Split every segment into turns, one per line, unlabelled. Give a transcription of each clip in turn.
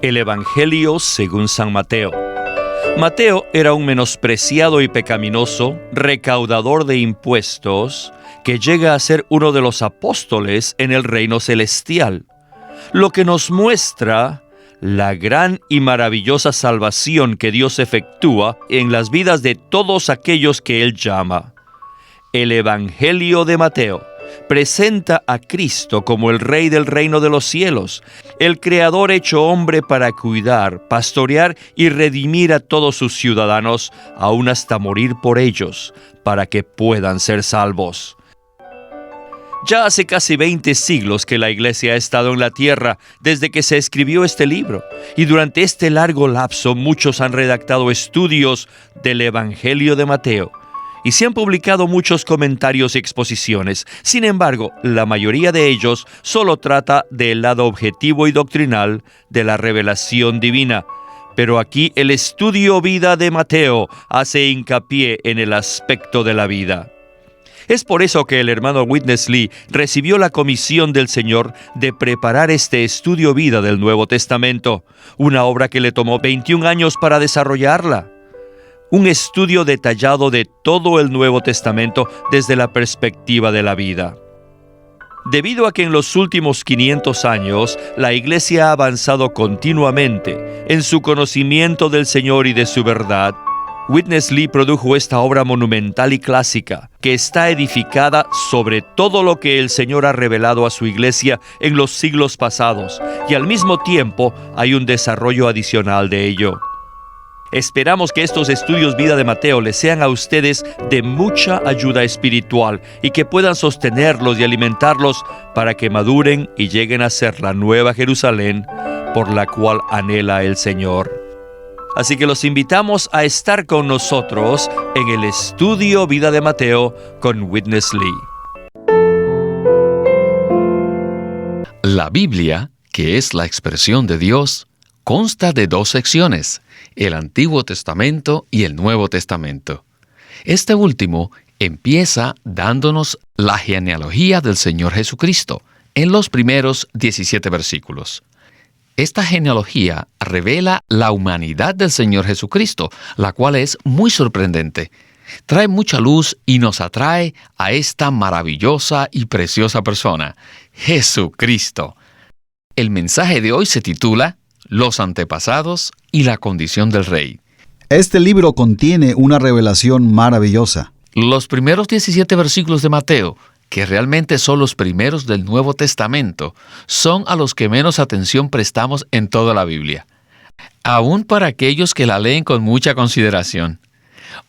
El Evangelio según San Mateo. Mateo era un menospreciado y pecaminoso recaudador de impuestos que llega a ser uno de los apóstoles en el reino celestial, lo que nos muestra la gran y maravillosa salvación que Dios efectúa en las vidas de todos aquellos que Él llama. El Evangelio de Mateo presenta a Cristo como el Rey del reino de los cielos, el Creador hecho hombre para cuidar, pastorear y redimir a todos sus ciudadanos, aún hasta morir por ellos, para que puedan ser salvos. Ya hace casi 20 siglos que la Iglesia ha estado en la tierra desde que se escribió este libro, y durante este largo lapso muchos han redactado estudios del Evangelio de Mateo, y se han publicado muchos comentarios y exposiciones. Sin embargo, la mayoría de ellos solo trata del lado objetivo y doctrinal de la revelación divina. Pero aquí el estudio vida de Mateo hace hincapié en el aspecto de la vida. Es por eso que el hermano Witness Lee recibió la comisión del Señor de preparar este estudio vida del Nuevo Testamento, una obra que le tomó 21 años para desarrollarla. Un estudio detallado de todo el Nuevo Testamento desde la perspectiva de la vida. Debido a que en los últimos 500 años la Iglesia ha avanzado continuamente en su conocimiento del Señor y de su verdad, Witness Lee produjo esta obra monumental y clásica, que está edificada sobre todo lo que el Señor ha revelado a su Iglesia en los siglos pasados, y al mismo tiempo hay un desarrollo adicional de ello. Esperamos que estos estudios vida de Mateo les sean a ustedes de mucha ayuda espiritual y que puedan sostenerlos y alimentarlos para que maduren y lleguen a ser la nueva Jerusalén por la cual anhela el Señor. Así que los invitamos a estar con nosotros en el estudio vida de Mateo con Witness Lee.
La Biblia, que es la expresión de Dios, consta de 2 secciones, el Antiguo Testamento y el Nuevo Testamento. Este último empieza dándonos la genealogía del Señor Jesucristo en los primeros 17 versículos. Esta genealogía revela la humanidad del Señor Jesucristo, la cual es muy sorprendente. Trae mucha luz y nos atrae a esta maravillosa y preciosa persona, Jesucristo. El mensaje de hoy se titula Los antepasados y la condición del rey.
Este libro contiene una revelación maravillosa.
Los primeros 17 versículos de Mateo, que realmente son los primeros del Nuevo Testamento, son a los que menos atención prestamos en toda la Biblia, aún para aquellos que la leen con mucha consideración.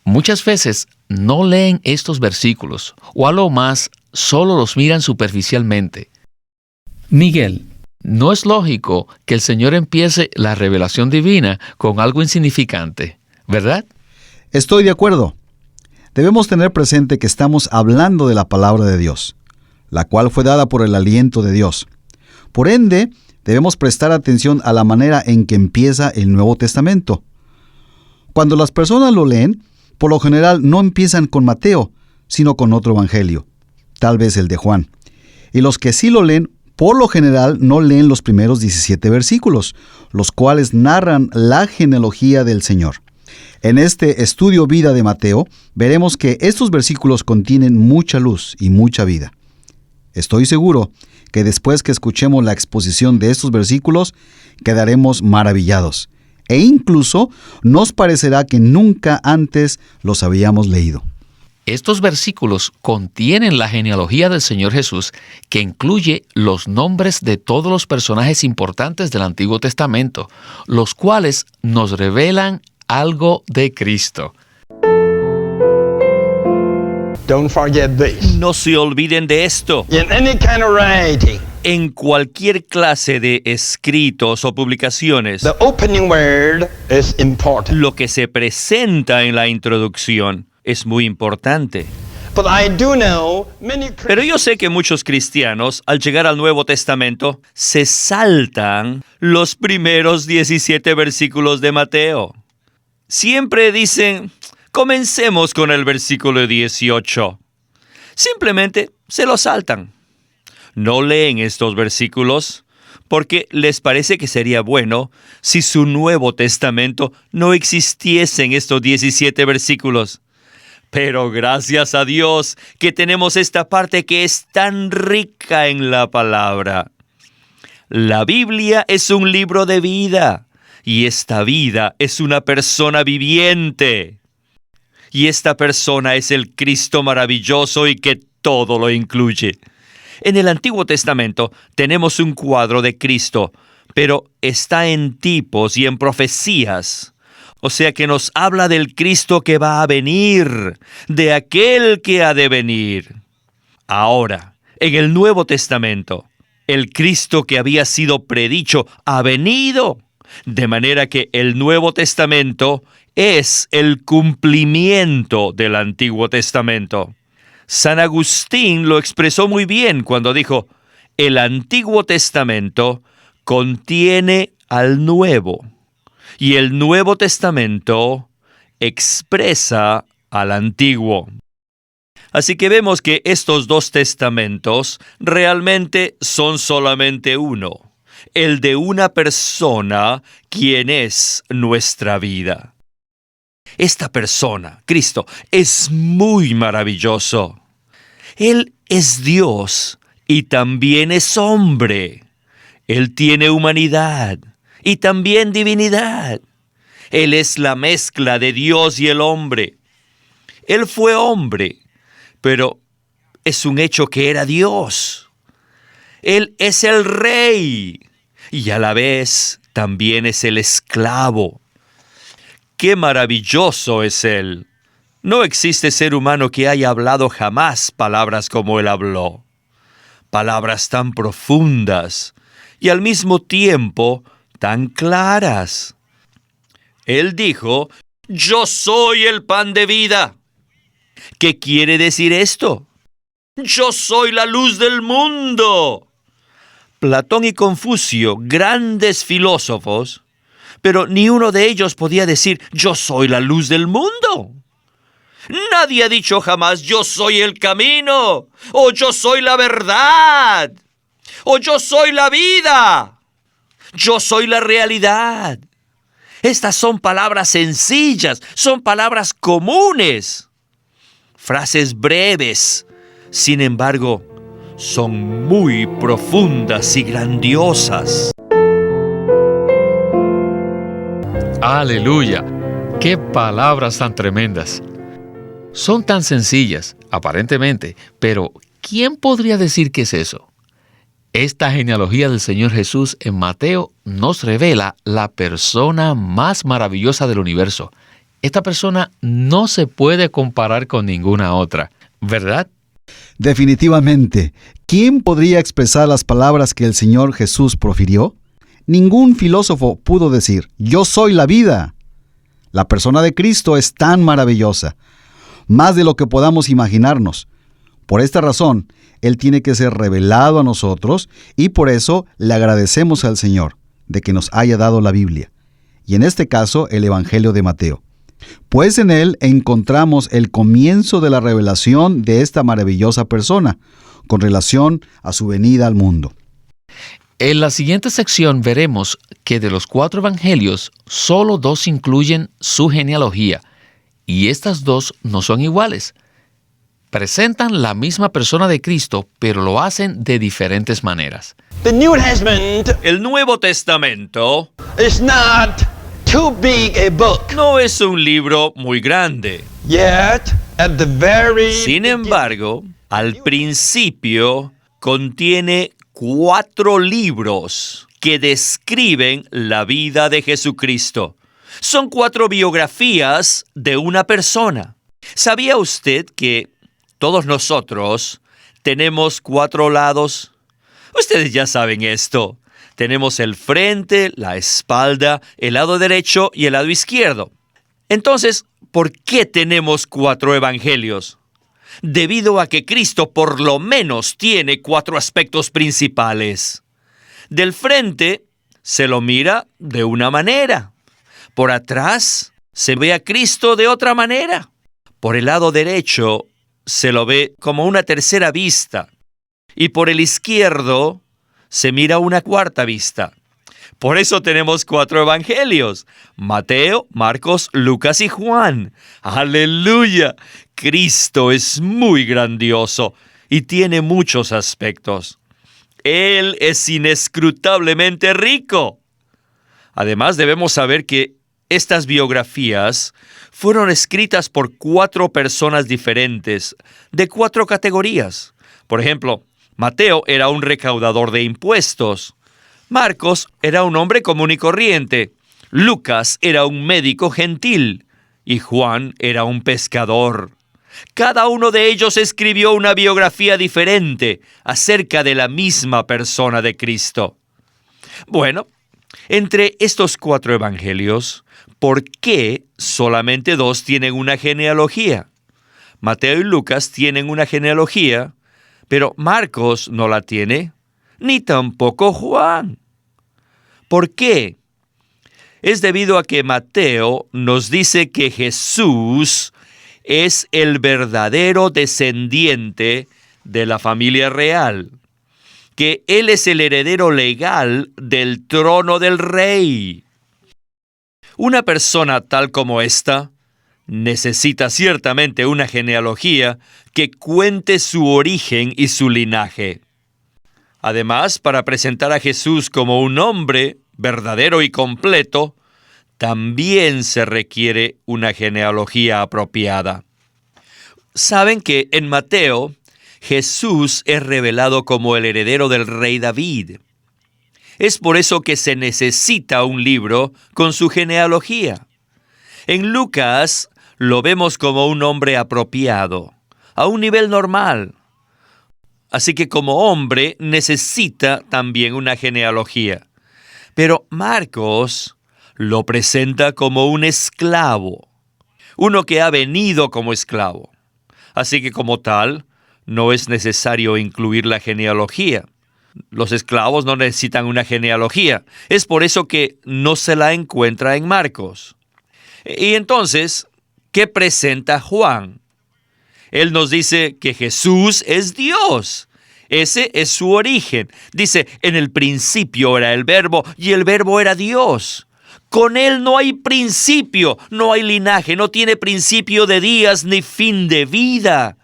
Muchas veces no leen estos versículos, o a lo más, solo los miran superficialmente. Miguel, no es lógico que el Señor empiece la revelación divina con algo insignificante, ¿verdad?
Estoy de acuerdo. Debemos tener presente que estamos hablando de la palabra de Dios, la cual fue dada por el aliento de Dios. Por ende, debemos prestar atención a la manera en que empieza el Nuevo Testamento. Cuando las personas lo leen, por lo general no empiezan con Mateo, sino con otro evangelio, tal vez el de Juan. Y los que sí lo leen, por lo general no leen los primeros 17 versículos, los cuales narran la genealogía del Señor. En este estudio vida de Mateo, veremos que estos versículos contienen mucha luz y mucha vida. Estoy seguro que después que escuchemos la exposición de estos versículos, quedaremos maravillados, e incluso nos parecerá que nunca antes los habíamos leído.
Estos versículos contienen la genealogía del Señor Jesús, que incluye los nombres de todos los personajes importantes del Antiguo Testamento, los cuales nos revelan algo de Cristo.
Don't forget this.
No se olviden de esto.
In any kind of writing,
En cualquier clase de escritos o publicaciones,
the opening word is important.
lo que se presenta en la introducción es muy importante.
But I do know many
Pero yo sé que muchos cristianos, al llegar al Nuevo Testamento, se saltan los primeros 17 versículos de Mateo. Siempre dicen, comencemos con el versículo 18. Simplemente se lo saltan. No leen estos versículos porque les parece que sería bueno si su Nuevo Testamento no existiese en estos 17 versículos. Pero gracias a Dios que tenemos esta parte que es tan rica en la palabra. La Biblia es un libro de vida, y esta vida es una persona viviente. Y esta persona es el Cristo maravilloso y que todo lo incluye. En el Antiguo Testamento tenemos un cuadro de Cristo, pero está en tipos y en profecías. O sea que nos habla del Cristo que va a venir, de aquel que ha de venir. Ahora, en el Nuevo Testamento, el Cristo que había sido predicho ha venido, de manera que el Nuevo Testamento es el cumplimiento del Antiguo Testamento. San Agustín lo expresó muy bien cuando dijo: el Antiguo Testamento contiene al Nuevo, y el Nuevo Testamento expresa al Antiguo. Así que vemos que estos dos testamentos realmente son solamente uno, el de una persona quien es nuestra vida. Esta persona, Cristo, es muy maravilloso. Él es Dios y también es hombre. Él tiene humanidad y también divinidad. Él es la mezcla de Dios y el hombre. Él fue hombre, pero es un hecho que era Dios. Él es el rey y a la vez también es el esclavo. ¡Qué maravilloso es Él! No existe ser humano que haya hablado jamás palabras como Él habló. Palabras tan profundas y al mismo tiempo tan claras. Él dijo: «Yo soy el pan de vida». ¿Qué quiere decir esto? «Yo soy la luz del mundo». Platón y Confucio, grandes filósofos, pero ni uno de ellos podía decir: «Yo soy la luz del mundo». Nadie ha dicho jamás: «Yo soy el camino», o «Yo soy la verdad», o «Yo soy la vida», «Yo soy la realidad». Estas son palabras sencillas, son palabras comunes, frases breves. Sin embargo, son muy profundas y grandiosas.
¡Aleluya! ¡Qué palabras tan tremendas! Son tan sencillas, aparentemente, pero ¿quién podría decir qué es eso? Esta genealogía del Señor Jesús en Mateo nos revela la persona más maravillosa del universo. Esta persona no se puede comparar con ninguna otra, ¿verdad?
Definitivamente. ¿Quién podría expresar las palabras que el Señor Jesús profirió? Ningún filósofo pudo decir: «Yo soy la vida». La persona de Cristo es tan maravillosa, más de lo que podamos imaginarnos. Por esta razón, Él tiene que ser revelado a nosotros y por eso le agradecemos al Señor de que nos haya dado la Biblia, y en este caso el Evangelio de Mateo. Pues en él encontramos el comienzo de la revelación de esta maravillosa persona con relación a su venida al mundo.
En la siguiente sección veremos que de los 4 evangelios, solo 2 incluyen su genealogía, y estas 2 no son iguales. Presentan la misma persona de Cristo, pero lo hacen de diferentes maneras.
The New Testament
El Nuevo Testamento
is not too big a book.
no es un libro muy grande.
Yet, at the very
Sin embargo, al principio contiene 4 libros que describen la vida de Jesucristo. Son 4 biografías de una persona. ¿Sabía usted que todos nosotros tenemos 4 lados? Ustedes ya saben esto. Tenemos el frente, la espalda, el lado derecho y el lado izquierdo. Entonces, ¿por qué tenemos 4 evangelios? Debido a que Cristo por lo menos tiene 4 aspectos principales. Del frente se lo mira de una manera. Por atrás se ve a Cristo de otra manera. Por el lado derecho se lo ve como una tercera vista. Y por el izquierdo se mira una cuarta vista. Por eso tenemos 4 evangelios: Mateo, Marcos, Lucas y Juan. ¡Aleluya! Cristo es muy grandioso y tiene muchos aspectos. Él es inescrutablemente rico. Además, debemos saber que estas biografías fueron escritas por 4 personas diferentes, de 4 categorías. Por ejemplo, Mateo era un recaudador de impuestos. Marcos era un hombre común y corriente. Lucas era un médico gentil. Y Juan era un pescador. Cada uno de ellos escribió una biografía diferente acerca de la misma persona de Cristo. Bueno, entre estos 4 evangelios, ¿por qué solamente 2 tienen una genealogía? Mateo y Lucas tienen una genealogía, pero Marcos no la tiene, ni tampoco Juan. ¿Por qué? Es debido a que Mateo nos dice que Jesús es el verdadero descendiente de la familia real, que Él es el heredero legal del trono del rey. Una persona tal como esta necesita ciertamente una genealogía que cuente su origen y su linaje. Además, para presentar a Jesús como un hombre verdadero y completo, también se requiere una genealogía apropiada. Saben que en Mateo, Jesús es revelado como el heredero del rey David. Es por eso que se necesita un libro con su genealogía. En Lucas lo vemos como un hombre apropiado, a un nivel normal. Así que como hombre necesita también una genealogía. Pero Marcos lo presenta como un esclavo, uno que ha venido como esclavo. Así que como tal, no es necesario incluir la genealogía. Los esclavos no necesitan una genealogía. Es por eso que no se la encuentra en Marcos. Y entonces, ¿qué presenta Juan? Él nos dice que Jesús es Dios. Ese es su origen. Dice, en el principio era el Verbo y el Verbo era Dios. Con Él no hay principio, no hay linaje, no tiene principio de días ni fin de vida.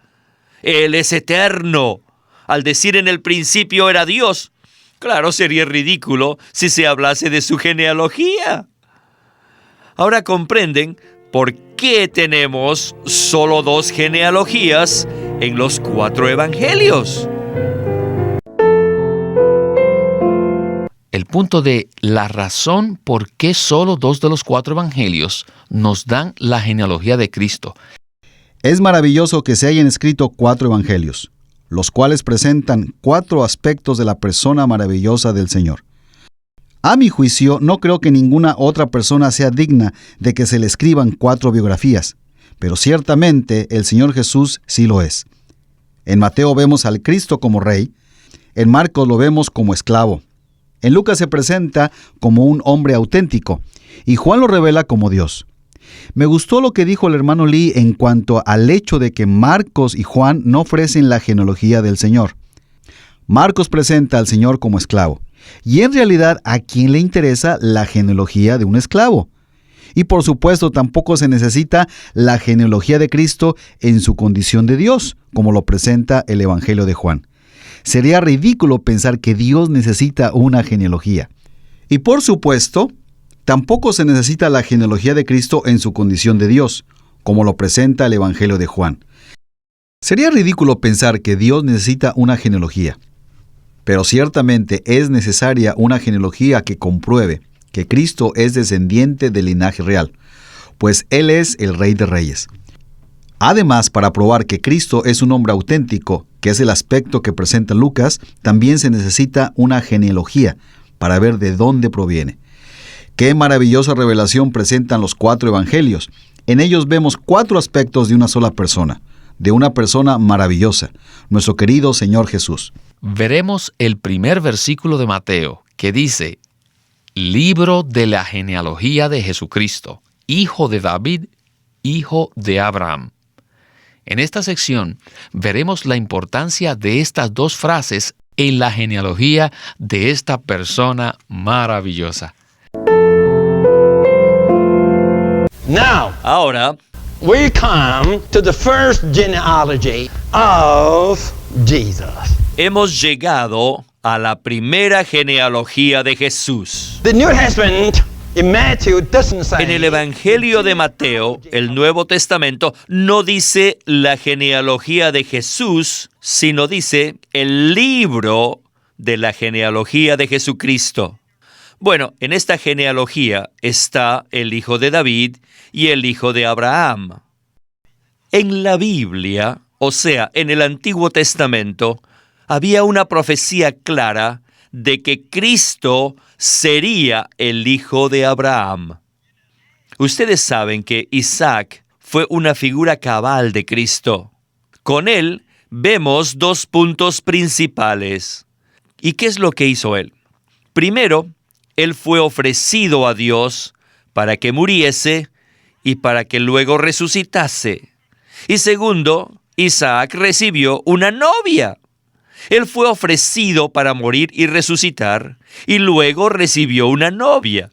Él es eterno. Al decir en el principio era Dios, claro, sería ridículo si se hablase de su genealogía. Ahora comprenden por qué tenemos solo 2 genealogías en los 4 evangelios.
El punto de la razón por qué solo 2 de los 4 evangelios nos dan la genealogía de Cristo.
Es maravilloso que se hayan escrito 4 evangelios, los cuales presentan 4 aspectos de la persona maravillosa del Señor. A mi juicio, no creo que ninguna otra persona sea digna de que se le escriban 4 biografías, pero ciertamente el Señor Jesús sí lo es. En Mateo vemos al Cristo como rey, en Marcos lo vemos como esclavo, en Lucas se presenta como un hombre auténtico, y Juan lo revela como Dios. Me gustó lo que dijo el hermano Lee en cuanto al hecho de que Marcos y Juan no ofrecen la genealogía del Señor. Marcos presenta al Señor como esclavo, y en realidad, ¿a quién le interesa la genealogía de un esclavo? Y por supuesto, tampoco se necesita la genealogía de Cristo en su condición de Dios, como lo presenta el Evangelio de Juan. Sería ridículo pensar que Dios necesita una genealogía. Y por supuesto, tampoco se necesita la genealogía de Cristo en su condición de Dios, como lo presenta el Evangelio de Juan. Sería ridículo pensar que Dios necesita una genealogía. Pero ciertamente es necesaria una genealogía que compruebe que Cristo es descendiente del linaje real, pues Él es el Rey de Reyes. Además, para probar que Cristo es un hombre auténtico, que es el aspecto que presenta Lucas, también se necesita una genealogía para ver de dónde proviene. Qué maravillosa revelación presentan los 4 evangelios. En ellos vemos 4 aspectos de una sola persona, de una persona maravillosa, nuestro querido Señor Jesús.
Veremos el primer versículo de Mateo, que dice, Libro de la genealogía de Jesucristo, hijo de David, hijo de Abraham. En esta sección veremos la importancia de estas 2 frases en la genealogía de esta persona maravillosa.
Now,
Ahora
we come to the first genealogy of Jesus.
hemos llegado a la primera genealogía de Jesús.
The New Testament in Matthew doesn't say
En el Evangelio de Mateo, el Nuevo Testamento no dice la genealogía de Jesús, sino dice el libro de la genealogía de Jesucristo. Bueno, en esta genealogía está el hijo de David y el hijo de Abraham. En la Biblia, o sea, en el Antiguo Testamento, había una profecía clara de que Cristo sería el hijo de Abraham. Ustedes saben que Isaac fue una figura cabal de Cristo. Con él vemos dos puntos principales. ¿Y qué es lo que hizo él? Primero, él fue ofrecido a Dios para que muriese y para que luego resucitase. Y segundo, Isaac recibió una novia. Él fue ofrecido para morir y resucitar, y luego recibió una novia.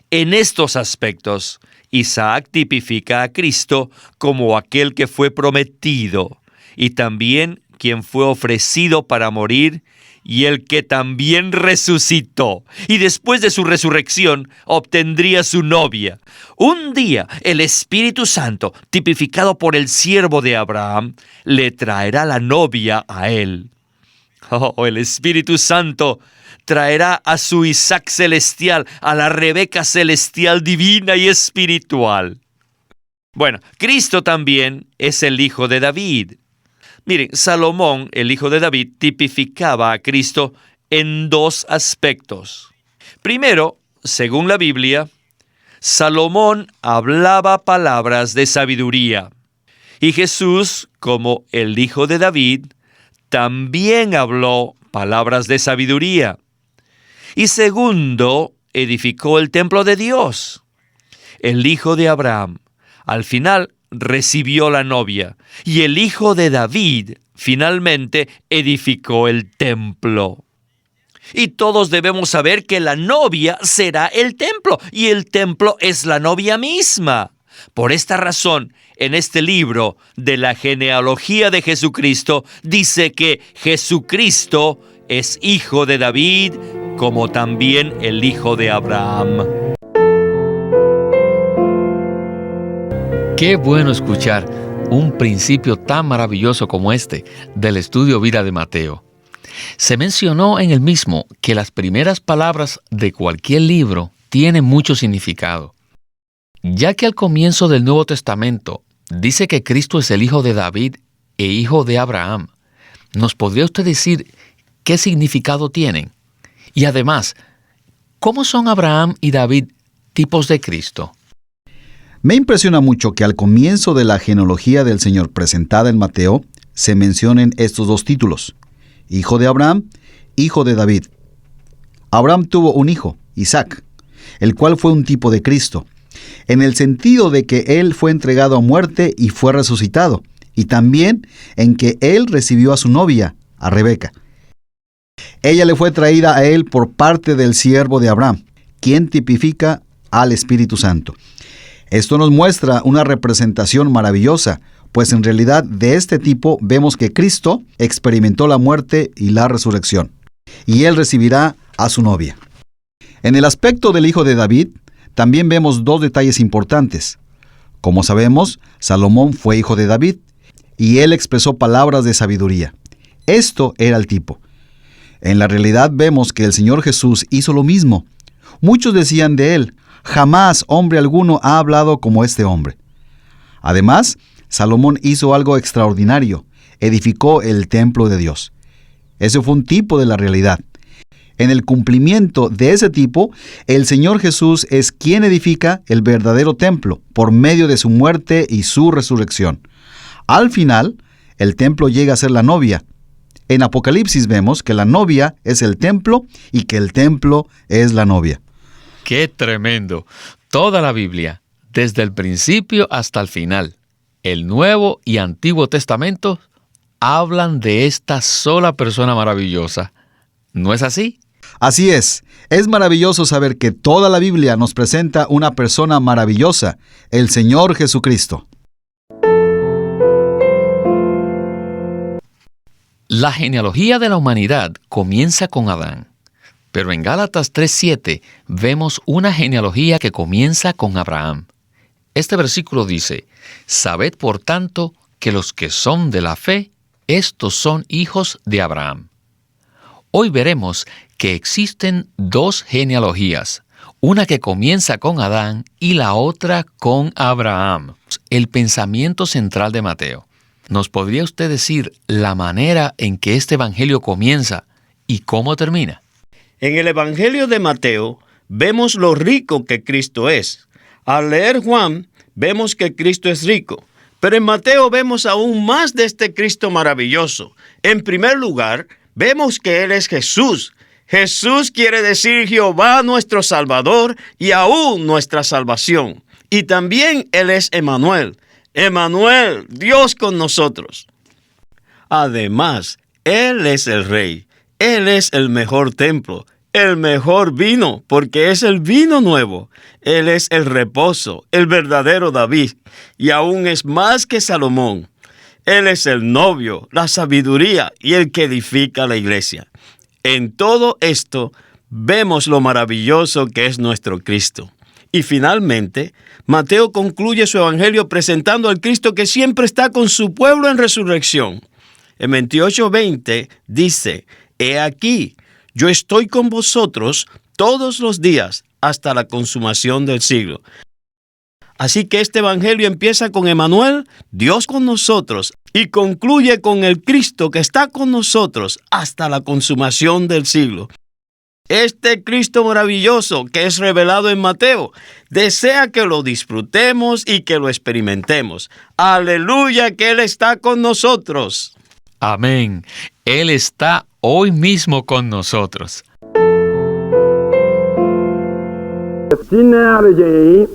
En estos aspectos, Isaac tipifica a Cristo como aquel que fue prometido, y también quien fue ofrecido para morir, y el que también resucitó, y después de su resurrección obtendría su novia. Un día el Espíritu Santo, tipificado por el siervo de Abraham, le traerá la novia a él. Oh, el Espíritu Santo traerá a su Isaac celestial, a la Rebeca celestial divina y espiritual. Bueno, Cristo también es el hijo de David. Miren, Salomón, el hijo de David, tipificaba a Cristo en dos aspectos. Primero, según la Biblia, Salomón hablaba palabras de sabiduría. Y Jesús, como el hijo de David, también habló palabras de sabiduría. Y segundo, edificó el templo de Dios. El hijo de Abraham, al final, recibió la novia, y el hijo de David finalmente edificó el templo. Y todos debemos saber que la novia será el templo, y el templo es la novia misma. Por esta razón, en este libro de la genealogía de Jesucristo, dice que Jesucristo es hijo de David, como también el hijo de Abraham.
Qué bueno escuchar un principio tan maravilloso como este del estudio Vida de Mateo. Se mencionó en el mismo que las primeras palabras de cualquier libro tienen mucho significado. Ya que al comienzo del Nuevo Testamento dice que Cristo es el hijo de David e hijo de Abraham, ¿nos podría usted decir qué significado tienen? Y además, ¿cómo son Abraham y David tipos de Cristo?
Me impresiona mucho que al comienzo de la genealogía del Señor presentada en Mateo se mencionen estos dos títulos: hijo de Abraham, hijo de David. Abraham tuvo un hijo, Isaac, el cual fue un tipo de Cristo, en el sentido de que él fue entregado a muerte y fue resucitado, y también en que él recibió a su novia, a Rebeca. Ella le fue traída a él por parte del siervo de Abraham, quien tipifica al Espíritu Santo. Esto nos muestra una representación maravillosa, pues en realidad de este tipo vemos que Cristo experimentó la muerte y la resurrección, y él recibirá a su novia. En el aspecto del hijo de David, también vemos dos detalles importantes. Como sabemos, Salomón fue hijo de David, y él expresó palabras de sabiduría. Esto era el tipo. En la realidad vemos que el Señor Jesús hizo lo mismo. Muchos decían de él: jamás hombre alguno ha hablado como este hombre. Además, Salomón hizo algo extraordinario: edificó el templo de Dios. Ese fue un tipo de la realidad. En el cumplimiento de ese tipo, el Señor Jesús es quien edifica el verdadero templo por medio de su muerte y su resurrección. Al final, el templo llega a ser la novia. En Apocalipsis vemos que la novia es el templo y que el templo es la novia.
¡Qué tremendo! Toda la Biblia, desde el principio hasta el final, el Nuevo y Antiguo Testamento, hablan de esta sola persona maravillosa. ¿No es así?
Así es. Es maravilloso saber que toda la Biblia nos presenta una persona maravillosa, el Señor Jesucristo.
La genealogía de la humanidad comienza con Adán, pero en Gálatas 3:7 vemos una genealogía que comienza con Abraham. Este versículo dice: «Sabed por tanto que los que son de la fe, estos son hijos de Abraham». Hoy veremos que existen dos genealogías, una que comienza con Adán y la otra con Abraham. El pensamiento central de Mateo. ¿Nos podría usted decir la manera en que este evangelio comienza y cómo termina?
En el Evangelio de Mateo vemos lo rico que Cristo es. Al leer Juan, vemos que Cristo es rico. Pero en Mateo vemos aún más de este Cristo maravilloso. En primer lugar, vemos que Él es Jesús. Jesús quiere decir Jehová nuestro Salvador y aún nuestra salvación. Y también Él es Emmanuel. Emmanuel, Dios con nosotros. Además, Él es el Rey. Él es el mejor templo, el mejor vino, porque es el vino nuevo. Él es el reposo, el verdadero David, y aún es más que Salomón. Él es el novio, la sabiduría y el que edifica la iglesia. En todo esto vemos lo maravilloso que es nuestro Cristo. Y finalmente, Mateo concluye su evangelio presentando al Cristo que siempre está con su pueblo en resurrección. En 28:20 dice: «He aquí, yo estoy con vosotros todos los días hasta la consumación del siglo». Así que este evangelio empieza con Emmanuel, Dios con nosotros, y concluye con el Cristo que está con nosotros hasta la consumación del siglo. Este Cristo maravilloso que es revelado en Mateo desea que lo disfrutemos y que lo experimentemos. ¡Aleluya que Él está con nosotros!
Amén. Él está hoy mismo con nosotros.
The genealogy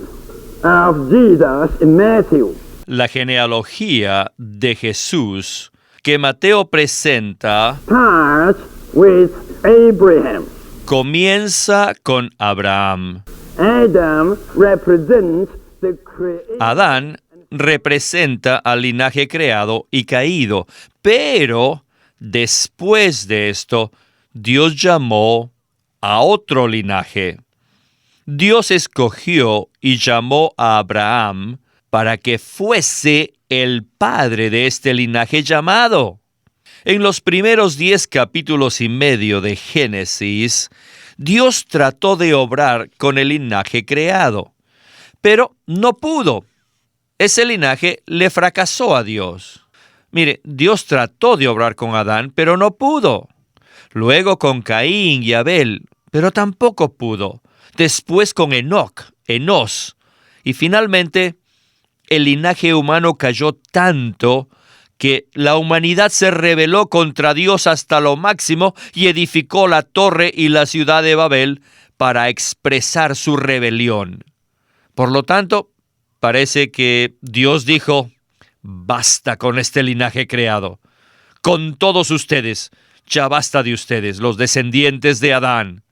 of Jesus in Matthew.
La genealogía de Jesús que Mateo presenta
Starts with Abraham.
comienza con Abraham.
Adam represents the creation.
Adán representa al linaje creado y caído, pero después de esto, Dios llamó a otro linaje. Dios escogió y llamó a Abraham para que fuese el padre de este linaje llamado. En los primeros 10 capítulos y medio de Génesis, Dios trató de obrar con el linaje creado, pero no pudo. Ese linaje le fracasó a Dios. Mire, Dios trató de obrar con Adán, pero no pudo. Luego con Caín y Abel, pero tampoco pudo. Después con Enos. Y finalmente, el linaje humano cayó tanto que la humanidad se rebeló contra Dios hasta lo máximo y edificó la torre y la ciudad de Babel para expresar su rebelión. Por lo tanto, parece que Dios dijo: basta con este linaje creado. Con todos ustedes, ya basta de ustedes, los descendientes de Adán.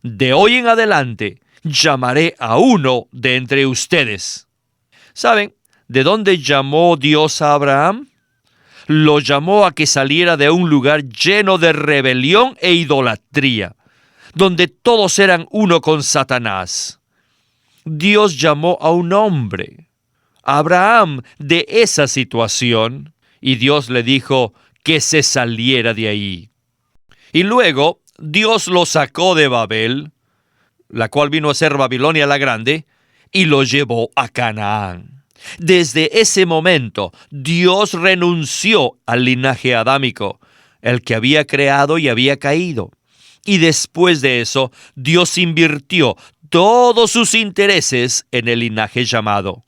De hoy en adelante, llamaré a uno de entre ustedes. ¿Saben de dónde llamó Dios a Abraham? Lo llamó a que saliera de un lugar lleno de rebelión e idolatría, donde todos eran uno con Satanás. Dios llamó a un hombre, Abraham, de esa situación, y Dios le dijo que se saliera de ahí. Y luego Dios lo sacó de Babel, la cual vino a ser Babilonia la Grande, y lo llevó a Canaán. Desde ese momento, Dios renunció al linaje adámico, el que había creado y había caído. Y después de eso, Dios invirtió todos sus intereses en el linaje llamado.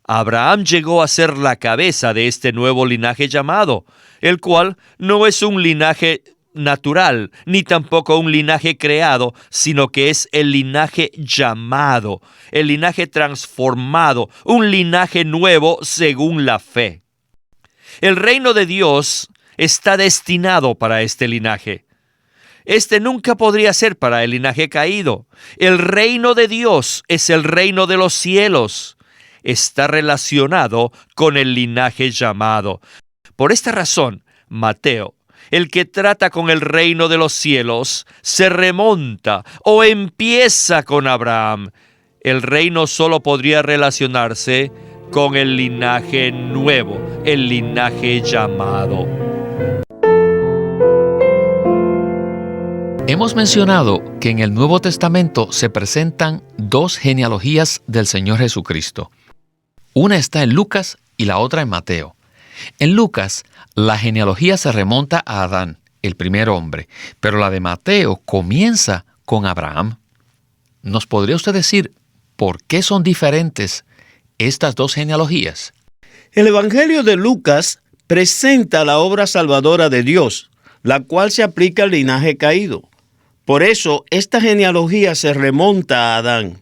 Abraham llegó a ser la cabeza de este nuevo linaje llamado, el cual no es un linaje natural, ni tampoco un linaje creado, sino que es el linaje llamado, el linaje transformado, un linaje nuevo según la fe. El reino de Dios está destinado para este linaje. Este nunca podría ser para el linaje caído. El reino de Dios es el reino de los cielos. Está relacionado con el linaje llamado. Por esta razón, Mateo, el que trata con el reino de los cielos, se remonta o empieza con Abraham. El reino solo podría relacionarse con el linaje nuevo, el linaje llamado.
Hemos mencionado que en el Nuevo Testamento se presentan dos genealogías del Señor Jesucristo. Una está en Lucas y la otra en Mateo. En Lucas, la genealogía se remonta a Adán, el primer hombre, pero la de Mateo comienza con Abraham. ¿Nos podría usted decir por qué son diferentes estas dos genealogías?
El Evangelio de Lucas presenta la obra salvadora de Dios, la cual se aplica al linaje caído. Por eso, esta genealogía se remonta a Adán.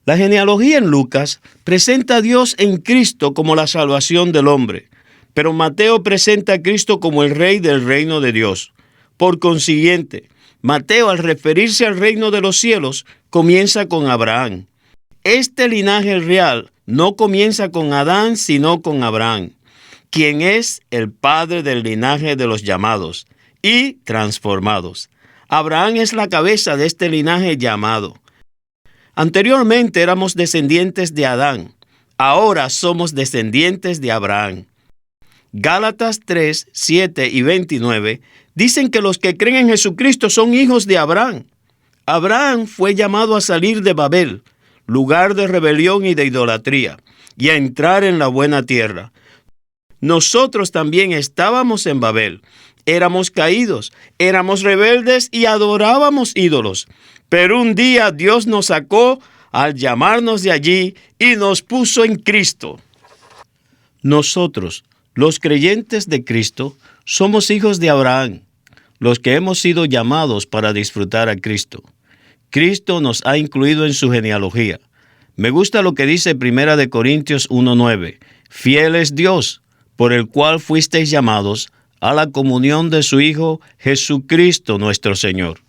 La genealogía en Lucas presenta a Dios en Cristo como la salvación del hombre, pero Mateo presenta a Cristo como el Rey del reino de Dios. Por consiguiente, Mateo, al referirse al reino de los cielos, comienza con Abraham. Este linaje real no comienza con Adán, sino con Abraham, quien es el padre del linaje de los llamados y transformados. Abraham es la cabeza de este linaje llamado. Anteriormente éramos descendientes de Adán, ahora somos descendientes de Abraham. Gálatas 3, 7 y 29 dicen que los que creen en Jesucristo son hijos de Abraham. Abraham fue llamado a salir de Babel, lugar de rebelión y de idolatría, y a entrar en la buena tierra. Nosotros también estábamos en Babel. Éramos caídos, éramos rebeldes y adorábamos ídolos. Pero un día Dios nos sacó al llamarnos de allí y nos puso en Cristo. Nosotros, los creyentes de Cristo, somos hijos de Abraham, los que hemos sido llamados para disfrutar a Cristo. Cristo nos ha incluido en su genealogía. Me gusta lo que dice 1 Corintios 1:9. Fiel es Dios, por el cual fuisteis llamados a la comunión de su Hijo Jesucristo nuestro Señor.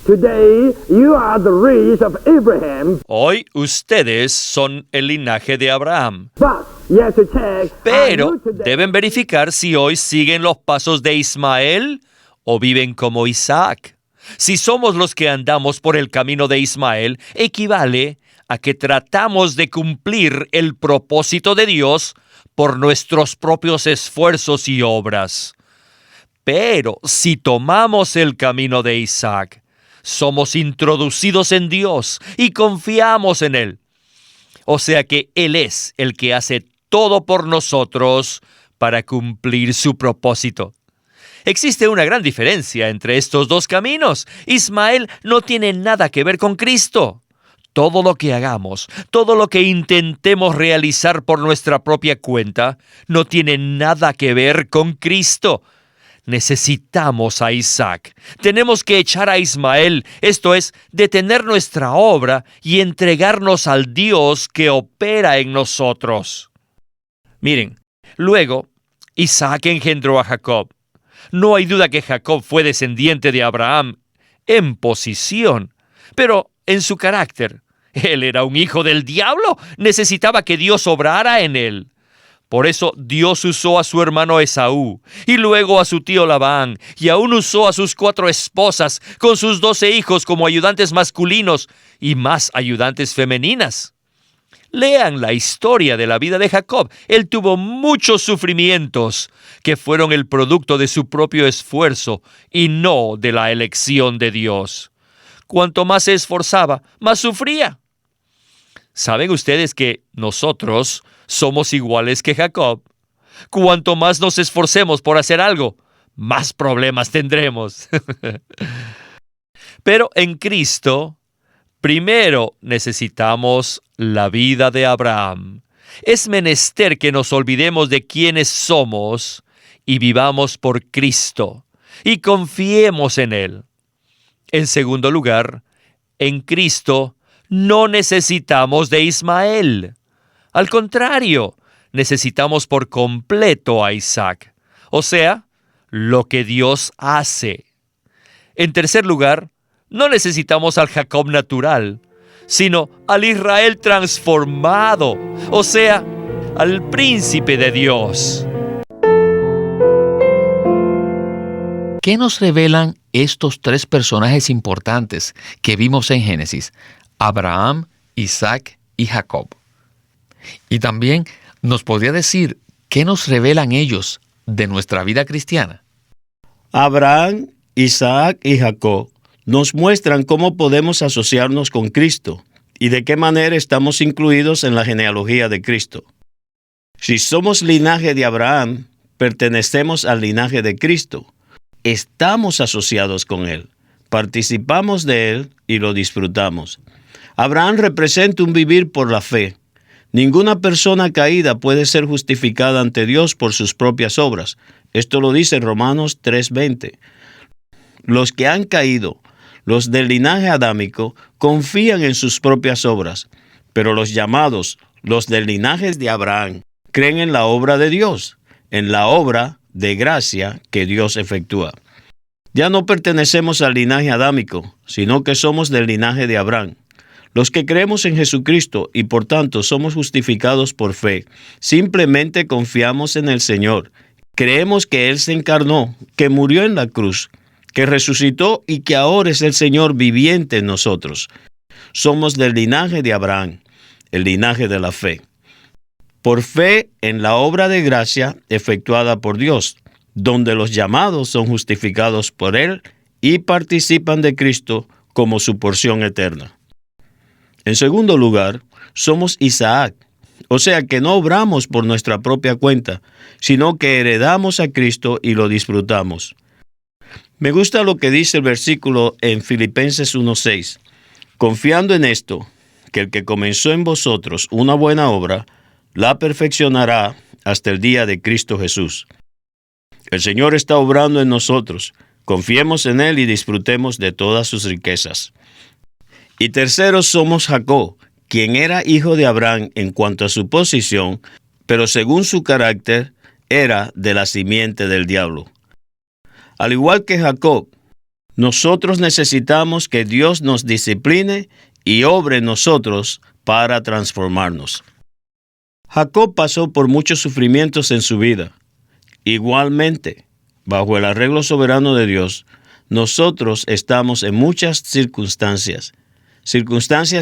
Today, you are the race of Abraham,
Hoy ustedes son el linaje de Abraham.
but you have to check.
Pero deben verificar si hoy siguen los pasos de Ismael o viven como Isaac. Si somos los que andamos por el camino de Ismael, equivale a que tratamos de cumplir el propósito de Dios por nuestros propios esfuerzos y obras. Pero si tomamos el camino de Isaac, somos introducidos en Dios y confiamos en Él. O sea que Él es el que hace todo por nosotros para cumplir su propósito. Existe una gran diferencia entre estos dos caminos. Ismael no tiene nada que ver con Cristo. Todo lo que hagamos, todo lo que intentemos realizar por nuestra propia cuenta, no tiene nada que ver con Cristo. Necesitamos a Isaac. Tenemos que echar a Ismael, esto es, detener nuestra obra y entregarnos al Dios que opera en nosotros. Miren, luego Isaac engendró a Jacob. No hay duda que Jacob fue descendiente de Abraham en posición, pero en su carácter. Él era un hijo del diablo, necesitaba que Dios obrara en él. Por eso Dios usó a su hermano Esaú, y luego a su tío Labán, y aún usó a sus 4 esposas, con sus 12 hijos como ayudantes masculinos, y más ayudantes femeninas. Lean la historia de la vida de Jacob. Él tuvo muchos sufrimientos, que fueron el producto de su propio esfuerzo, y no de la elección de Dios. Cuanto más se esforzaba, más sufría. ¿Saben ustedes que nosotros somos iguales que Jacob? Cuanto más nos esforcemos por hacer algo, más problemas tendremos. Pero en Cristo, primero necesitamos la vida de Abraham. Es menester que nos olvidemos de quiénes somos y vivamos por Cristo y confiemos en Él. En segundo lugar, en Cristo no necesitamos de Ismael. Al contrario, necesitamos por completo a Isaac, o sea, lo que Dios hace. En tercer lugar, no necesitamos al Jacob natural, sino al Israel transformado, o sea, al príncipe de Dios.
¿Qué nos revelan estos tres personajes importantes que vimos en Génesis? Abraham, Isaac y Jacob. Y también nos podría decir qué nos revelan ellos de nuestra vida cristiana.
Abraham, Isaac y Jacob nos muestran cómo podemos asociarnos con Cristo y de qué manera estamos incluidos en la genealogía de Cristo. Si somos linaje de Abraham, pertenecemos al linaje de Cristo. Estamos asociados con Él, participamos de Él y lo disfrutamos. Abraham representa un vivir por la fe. Ninguna persona caída puede ser justificada ante Dios por sus propias obras. Esto lo dice Romanos 3:20. Los que han caído, los del linaje adámico, confían en sus propias obras, pero los llamados, los del linaje de Abraham, creen en la obra de Dios, en la obra de gracia que Dios efectúa. Ya no pertenecemos al linaje adámico, sino que somos del linaje de Abraham. Los que creemos en Jesucristo y por tanto somos justificados por fe, simplemente confiamos en el Señor. Creemos que Él se encarnó, que murió en la cruz, que resucitó y que ahora es el Señor viviente en nosotros. Somos del linaje de Abraham, el linaje de la fe. Por fe en la obra de gracia efectuada por Dios, donde los llamados son justificados por Él y participan de Cristo como su porción eterna. En segundo lugar, somos Isaac, o sea que no obramos por nuestra propia cuenta, sino que heredamos a Cristo y lo disfrutamos. Me gusta lo que dice el versículo en Filipenses 1:6. Confiando en esto, que el que comenzó en vosotros una buena obra, la perfeccionará hasta el día de Cristo Jesús. El Señor está obrando en nosotros. Confiemos en Él y disfrutemos de todas sus riquezas. Y tercero, somos Jacob, quien era hijo de Abraham en cuanto a su posición, pero según su carácter, era de la simiente del diablo. Al igual que Jacob, nosotros necesitamos que Dios nos discipline y obre en nosotros para transformarnos. Jacob pasó por muchos sufrimientos en su vida. Igualmente, bajo el arreglo soberano de Dios, nosotros estamos en muchas circunstancias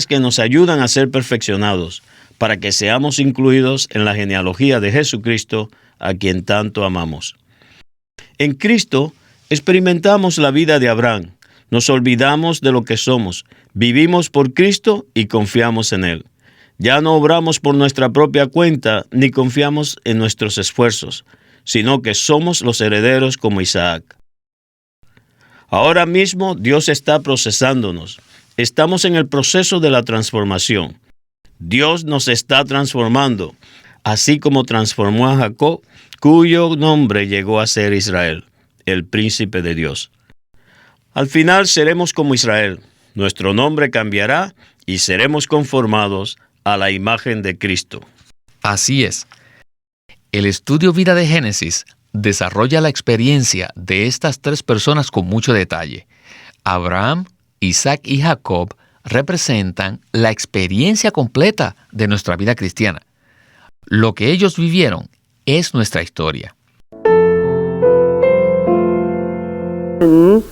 que nos ayudan a ser perfeccionados, para que seamos incluidos en la genealogía de Jesucristo, a quien tanto amamos. En Cristo experimentamos la vida de Abraham, nos olvidamos de lo que somos, vivimos por Cristo y confiamos en Él. Ya no obramos por nuestra propia cuenta ni confiamos en nuestros esfuerzos, sino que somos los herederos como Isaac. Ahora mismo Dios está procesándonos. Estamos en el proceso de la transformación. Dios nos está transformando, así como transformó a Jacob, cuyo nombre llegó a ser Israel, el príncipe de Dios. Al final seremos como Israel. Nuestro nombre cambiará y seremos conformados a la imagen de Cristo.
Así es. El estudio Vida de Génesis desarrolla la experiencia de estas tres personas con mucho detalle. Abraham, Isaac y Jacob representan la experiencia completa de nuestra vida cristiana. Lo que ellos vivieron es nuestra historia.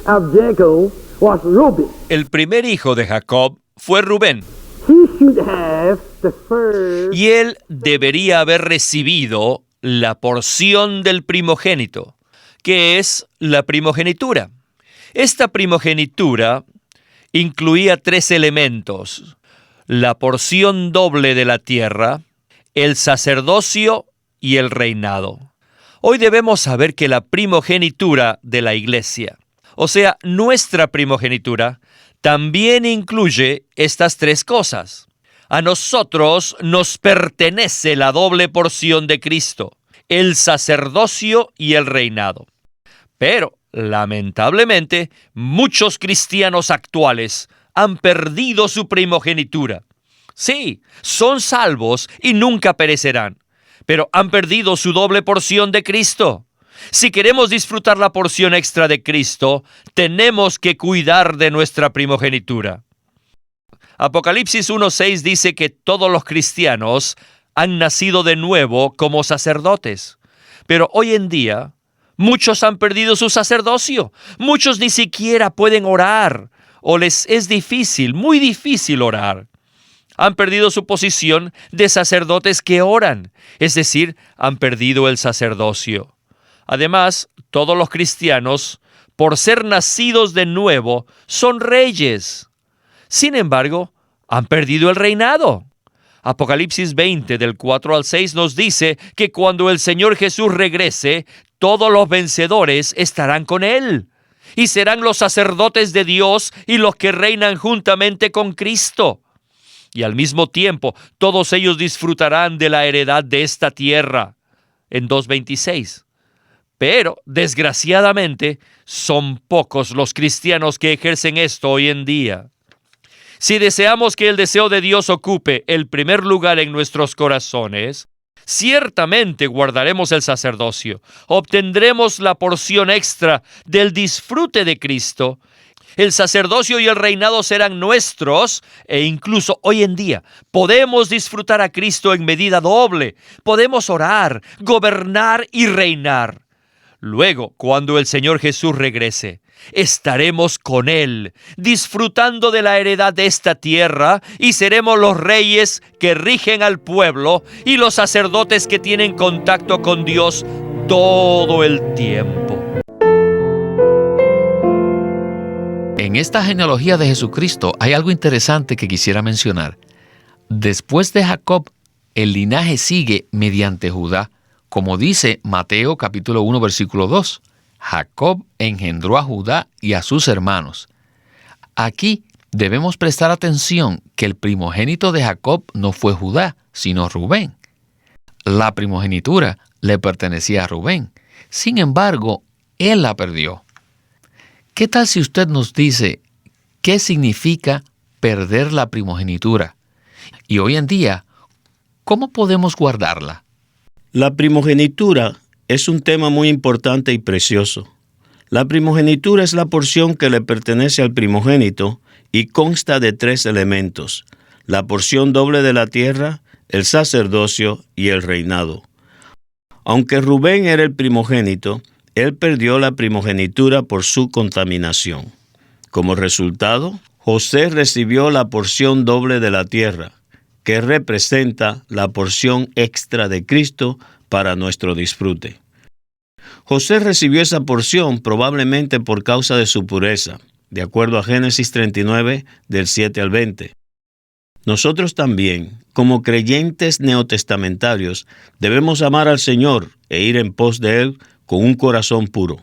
Of Jacob was Reuben.
El primer hijo de Jacob fue Rubén,
He should have the first.
y él debería haber recibido la porción del primogénito, que es la primogenitura. Esta primogenitura incluía 3 elementos: la porción doble de la tierra, el sacerdocio y el reinado. Hoy debemos saber que la primogenitura de la iglesia, o sea, nuestra primogenitura, también incluye estas 3 cosas. A nosotros nos pertenece la doble porción de Cristo, el sacerdocio y el reinado. Pero, lamentablemente, muchos cristianos actuales han perdido su primogenitura. Sí, son salvos y nunca perecerán, pero han perdido su doble porción de Cristo. Si queremos disfrutar la porción extra de Cristo, tenemos que cuidar de nuestra primogenitura. Apocalipsis 1:6 dice que todos los cristianos han nacido de nuevo como sacerdotes. Pero hoy en día, muchos han perdido su sacerdocio. Muchos ni siquiera pueden orar, o les es difícil, muy difícil orar. Han perdido su posición de sacerdotes que oran, es decir, han perdido el sacerdocio. Además, todos los cristianos, por ser nacidos de nuevo, son reyes. Sin embargo, han perdido el reinado. Apocalipsis 20, del 4 al 6, nos dice que cuando el Señor Jesús regrese, todos los vencedores estarán con Él, y serán los sacerdotes de Dios y los que reinan juntamente con Cristo. Y al mismo tiempo, todos ellos disfrutarán de la heredad de esta tierra, en 2:26. Pero, desgraciadamente, son pocos los cristianos que ejercen esto hoy en día. Si deseamos que el deseo de Dios ocupe el primer lugar en nuestros corazones, ciertamente guardaremos el sacerdocio, obtendremos la porción extra del disfrute de Cristo. El sacerdocio y el reinado serán nuestros, e incluso hoy en día podemos disfrutar a Cristo en medida doble. Podemos orar, gobernar y reinar. Luego, cuando el Señor Jesús regrese, estaremos con Él, disfrutando de la heredad de esta tierra, y seremos los reyes que rigen al pueblo y los sacerdotes que tienen contacto con Dios todo el tiempo.
En esta genealogía de Jesucristo hay algo interesante que quisiera mencionar. Después de Jacob, el linaje sigue mediante Judá, como dice Mateo capítulo 1, versículo 2. Jacob engendró a Judá y a sus hermanos. Aquí debemos prestar atención que el primogénito de Jacob no fue Judá, sino Rubén. La primogenitura le pertenecía a Rubén. Sin embargo, él la perdió. ¿Qué tal si usted nos dice qué significa perder la primogenitura? Y hoy en día, ¿cómo podemos guardarla?
La primogenitura es un tema muy importante y precioso. La primogenitura es la porción que le pertenece al primogénito y consta de 3 elementos: la porción doble de la tierra, el sacerdocio y el reinado. Aunque Rubén era el primogénito, él perdió la primogenitura por su contaminación. Como resultado, José recibió la porción doble de la tierra, que representa la porción extra de Cristo para nuestro disfrute. José recibió esa porción probablemente por causa de su pureza, de acuerdo a Génesis 39, del 7 al 20. Nosotros también, como creyentes neotestamentarios, debemos amar al Señor e ir en pos de Él con un corazón puro.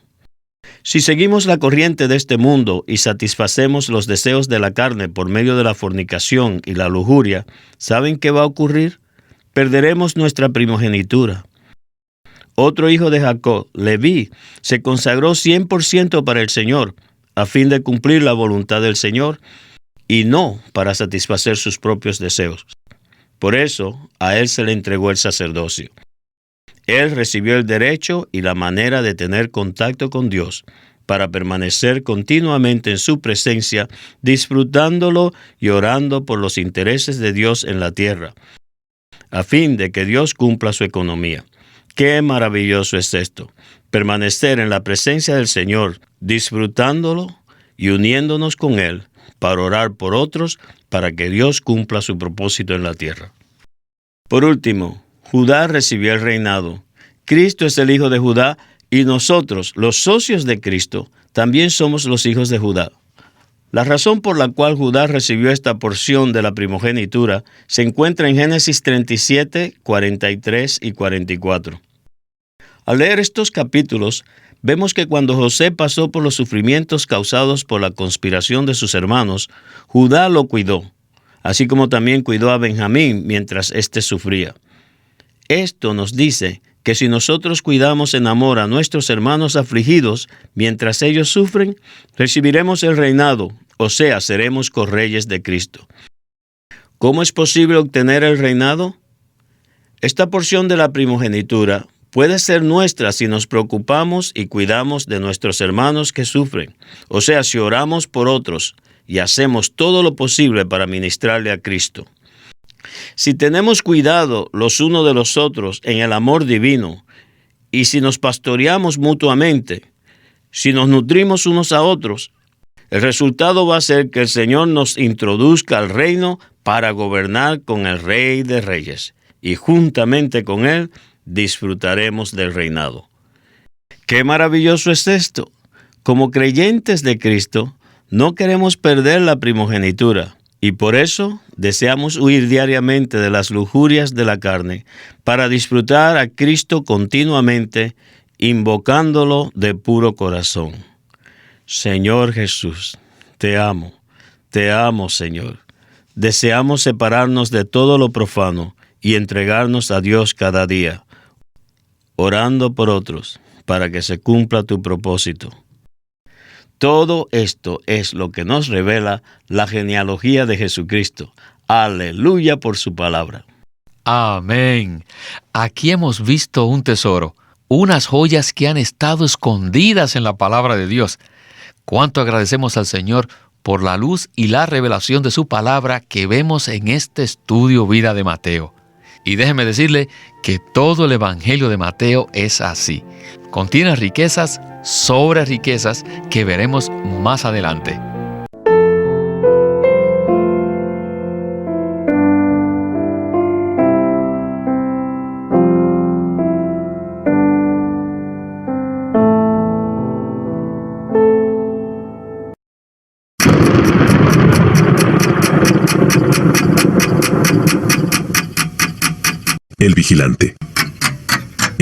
Si seguimos la corriente de este mundo y satisfacemos los deseos de la carne por medio de la fornicación y la lujuria, ¿saben qué va a ocurrir? Perderemos nuestra primogenitura. Otro hijo de Jacob, Leví, se consagró 100% para el Señor, a fin de cumplir la voluntad del Señor, y no para satisfacer sus propios deseos. Por eso, a él se le entregó el sacerdocio. Él recibió el derecho y la manera de tener contacto con Dios, para permanecer continuamente en su presencia, disfrutándolo y orando por los intereses de Dios en la tierra, a fin de que Dios cumpla su economía. ¡Qué maravilloso es esto! Permanecer en la presencia del Señor, disfrutándolo y uniéndonos con Él, para orar por otros, para que Dios cumpla su propósito en la tierra. Por último, Judá recibió el reinado. Cristo es el hijo de Judá, y nosotros, los socios de Cristo, también somos los hijos de Judá. La razón por la cual Judá recibió esta porción de la primogenitura se encuentra en Génesis 37, 43 y 44. Al leer estos capítulos, vemos que cuando José pasó por los sufrimientos causados por la conspiración de sus hermanos, Judá lo cuidó, así como también cuidó a Benjamín mientras éste sufría. Esto nos dice que si nosotros cuidamos en amor a nuestros hermanos afligidos mientras ellos sufren, recibiremos el reinado, o sea, seremos correyes de Cristo. ¿Cómo es posible obtener el reinado? Esta porción de la primogenitura puede ser nuestra si nos preocupamos y cuidamos de nuestros hermanos que sufren, o sea, si oramos por otros y hacemos todo lo posible para ministrarle a Cristo. Si tenemos cuidado los unos de los otros en el amor divino, y si nos pastoreamos mutuamente, si nos nutrimos unos a otros, el resultado va a ser que el Señor nos introduzca al reino para gobernar con el Rey de Reyes, y juntamente con Él disfrutaremos del reinado. ¡Qué maravilloso es esto! Como creyentes de Cristo, no queremos perder la primogenitura, y por eso deseamos huir diariamente de las lujurias de la carne, para disfrutar a Cristo continuamente, invocándolo de puro corazón. Señor Jesús, te amo, Señor. Deseamos separarnos de todo lo profano y entregarnos a Dios cada día, orando por otros, para que se cumpla tu propósito. Todo esto es lo que nos revela la genealogía de Jesucristo. Aleluya por su palabra.
Amén. Aquí hemos visto un tesoro, unas joyas que han estado escondidas en la palabra de Dios. Cuánto agradecemos al Señor por la luz y la revelación de su palabra que vemos en este estudio Vida de Mateo. Y déjeme decirle que todo el Evangelio de Mateo es así. Contiene riquezas sobre riquezas que veremos más adelante.
El vigilante.